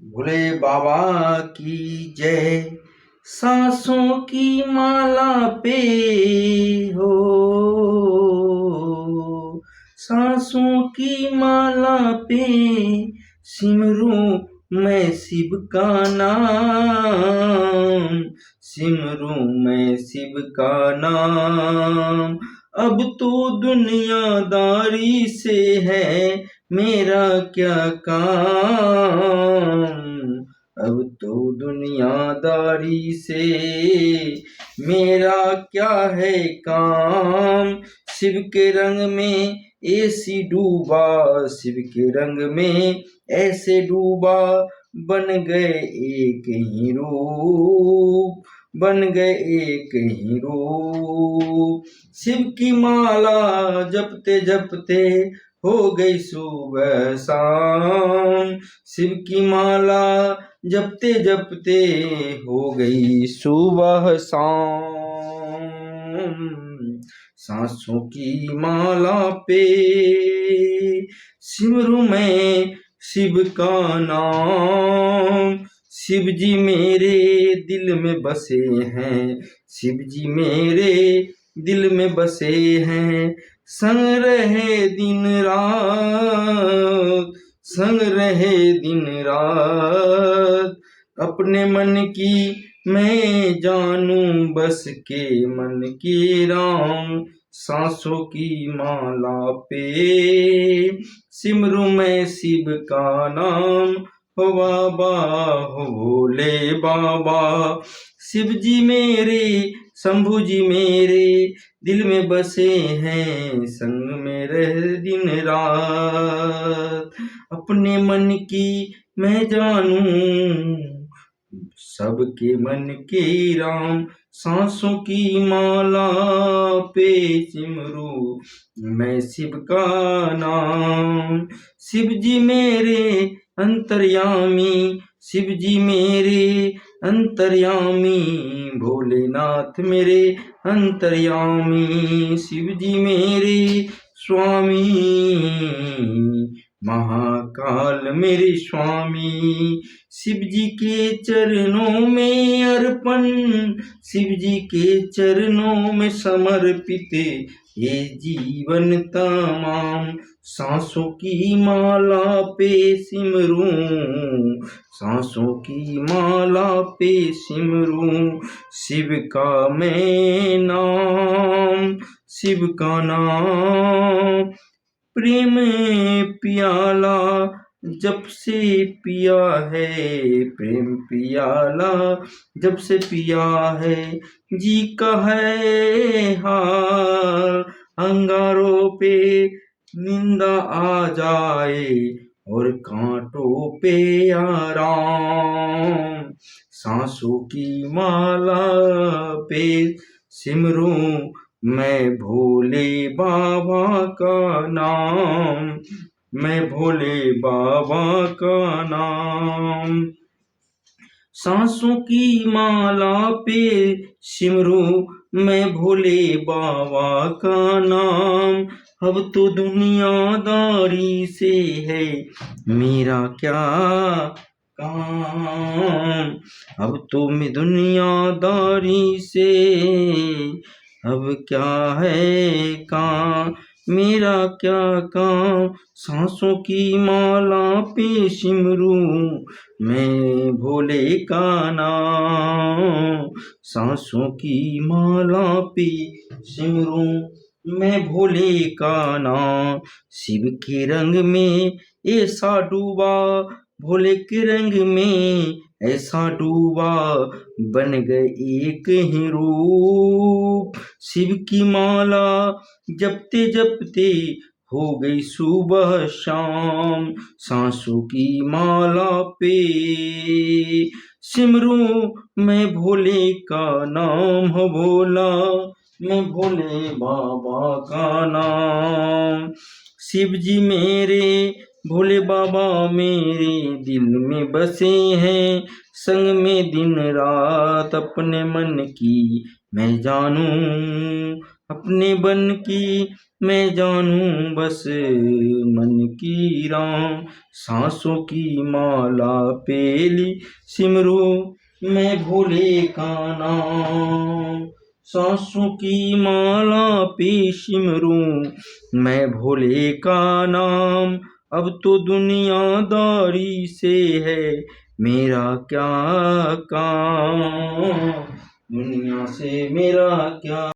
भोले बाबा की जय। सांसों की माला पे हो, सांसों की माला पे सिमरूं मैं शिव का नाम, सिमरूं मैं शिव का नाम। अब तो दुनियादारी से है मेरा क्या काम, अब तो दुनियादारी से मेरा क्या है काम। शिव के रंग में ऐसी डूबा, शिव के रंग में ऐसे डूबा, बन गए एक ही रूप, बन गए एक ही रूप। शिव की माला जपते जपते हो गई सुबह शाम, शिव की माला जपते जपते हो गई सुबह शाम। सांसों की माला पे सिमरूं मैं शिव का नाम। शिव जी मेरे दिल में बसे हैं, शिव जी मेरे दिल में बसे हैं। संग रहे दिन रात, संग रहे दिन रात। अपने मन की मैं जानूं बस के मन की राम। सांसों की माला पे सिमरूं मैं शिव का नाम। हो बाबा हो भोले बाबा, शिव जी मेरे शंभू जी मेरे दिल में बसे हैं, संग में रह दिन रात। अपने मन की मैं जानूं सबके मन के राम। सांसों की माला पे सिमरूं मैं शिव का नाम। शिव जी मेरे अंतर्यामी, शिव जी मेरे अंतर्यामी। भोलेनाथ मेरे अंतर्यामी, शिव जी मेरे स्वामी। महाकाल मेरे स्वामी, शिव जी के चरणों में अर्पण, शिव जी के चरणों में समर्पित ये जीवन तमाम। सांसों की माला पे सिमरूं, सांसों की माला पे सिमरूं शिव का मैं नाम, शिव का नाम। प्रेम पियाला जब से पिया है, प्रेम पियाला जब से पिया है। जी का है हाल अंगारों पे निंदा आ जाए और कांटों पे आराम। सांसों की माला पे सिमरूं मैं भोले बाबा का नाम, मैं भोले बाबा का नाम। सांसों की माला पे सिमरूं मैं भोले बाबा का नाम। अब तो दुनियादारी से है मेरा क्या काम, अब तो मैं दुनियादारी से अब क्या है काम, मेरा क्या काम। सांसों की माला पे सिमरूं मैं भोले का नाम, सांसों की माला पे सिमरूं मैं भोले का नाम। शिव के रंग में ऐसा डूबा, भोले के रंग में ऐसा डूबा, बन गए एक ही रूप। शिव की माला जपते जपते हो गई सुबह शाम। सांसों की माला पे सिमरूं मैं भोले का नाम। हो भोला मैं भोले बाबा का नाम। शिव जी मेरे भोले बाबा मेरे दिल में बसे हैं, संग में दिन रात। अपने मन की मैं जानूं, अपने मन की मैं जानूं बस मन की राम। सांसों की माला पेली सिमरू मैं भोले का नाम। सांसों की माला पे सिमरूं मैं भोले का नाम। अब तो दुनियादारी से है मेरा क्या काम। दुनिया से मेरा क्या